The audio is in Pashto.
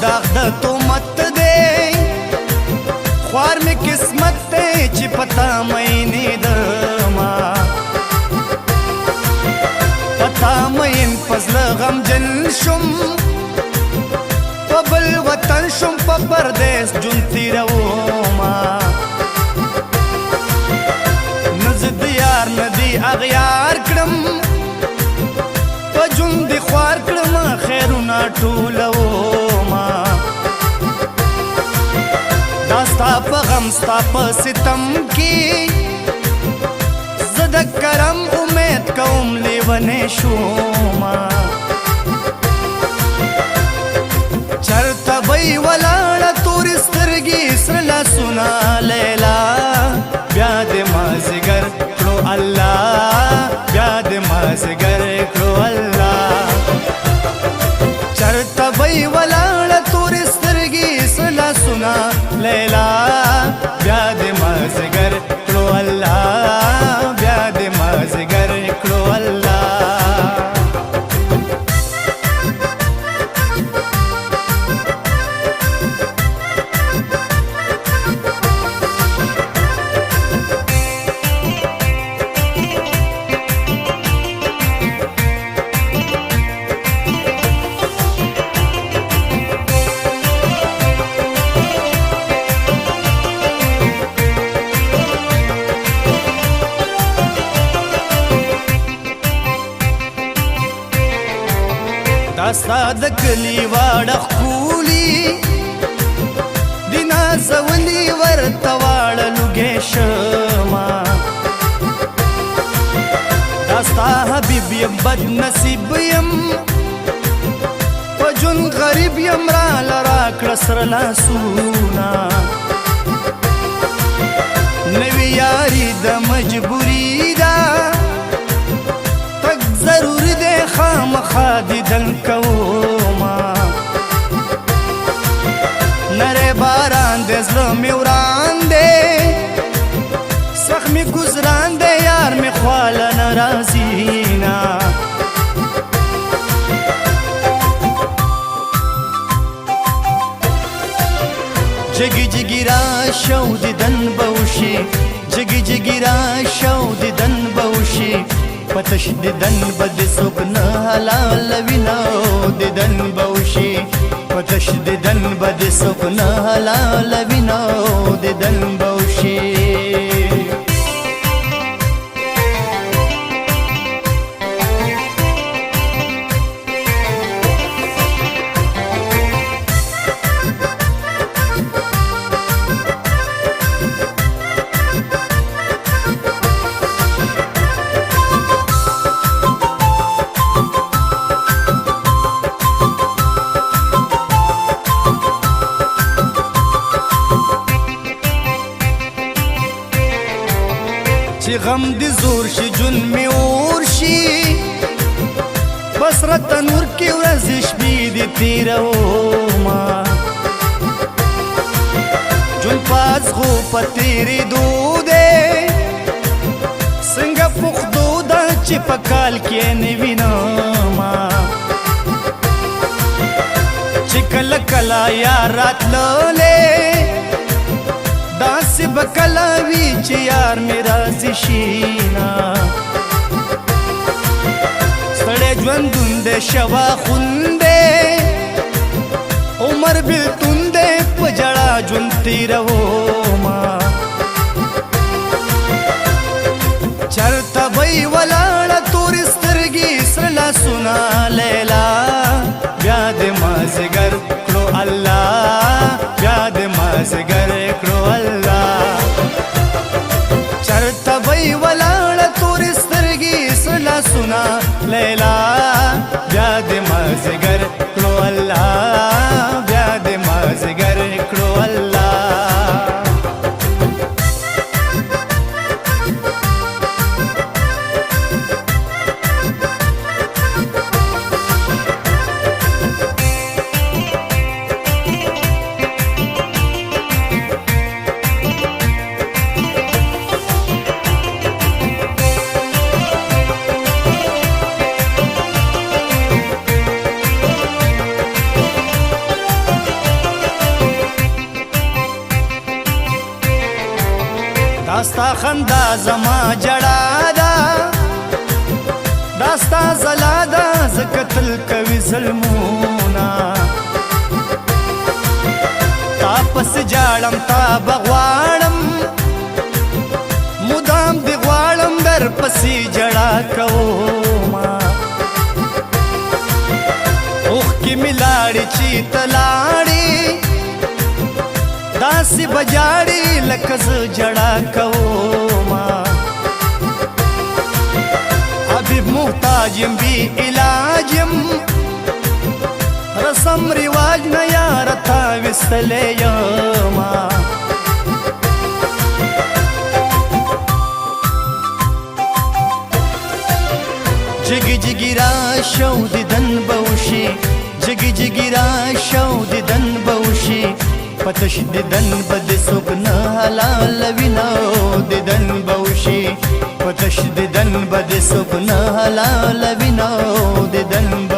داغ د تومت دی خوار می قسمت دی چې پتا مینې دما پتا مین پزله غمجن شم په بل وطن شم په پردیس جون تیروما نه زه د یار نه دی اغیار کړم په جون دی خوار کړم خیرونه ټولوما دا ستا په غم ستا په ستم کې زه د کرم امید کوم لیونی شوما چرته وی ولاړه تورې سترګې سره لاسونه لیلا بیا دې مازدیګر کړو الله بیا دې مازدیګر کړو الله چرته وی ولاړه تورې سترګې سره لاسونه لیلا بیا دې مازدیګر کړو الله بیا دې مازدیګر کړو الله داستا د کلی واړه ښکولي د نازولي ورته واړه لوګې شمه داستا حبیب یم بد نصیب یم په ژوند غریب یم راله راکړه سره لاسونه نوې یاري د مجبوري ده تک ضروري دی خامخا دیدن کوما نری باران دی زړه مې وران دی سخت مې ګزران دی یار مې خواله نه راځي نه جگی جگی راشه و دیدن بوشي جگی جگی راشه و دیدن بوشي پتش دیدن بد څوک نه حلالوي نه دیدن بوشي پتش دیدن بد څوک نه حلالوي نه دیدن بوشي چې غم دې زور شي جون مې اور شي بس راته نور کې ورځې شپې دې تېروما جون پازغو په تېرېدو دی څنګه پوښتو ده چې په کال کې نه وینما چې کله کله یار راتللی داسې به کله وي چې یار مې راضي شي نه سړی ژوندون دی شواخون دی عمر بېلتون دی په ژړا ژوند تېروما چرته به یې ولاړه تورې سترګې سره لاسونه لیلا بیا دې مازدیګر کړو الله بیا دې مازدیګر کړو الله چرته به یې ولاړه تورې سترګې سره لاسونه لیلا بیا دې مازدیګر کړو الله بیا دې مازدیګر کړو الله ستا خندا زما جړا ده دا ستا ځلا ده ځکه تل کوي ظلمونه تا پسې جاړم تا به غواړم مدام دې غواړم در پسې جړا کومه اوښکې مې لاړې چې ته لاړې داسې به جاړې لکه زه جړا کومه حبیب محتاج یم بی علاج یم رسم رواج نه یاره تا ویستلی یمه جگی جگی راشه او دیدن به وشي جگی جگی راشه او دیدن به وشي په تش دیدن به دې څوک نه حلالوي نه دیدن به وشي په تش دیدن به دې څوک نه حلالوي نه دیدن به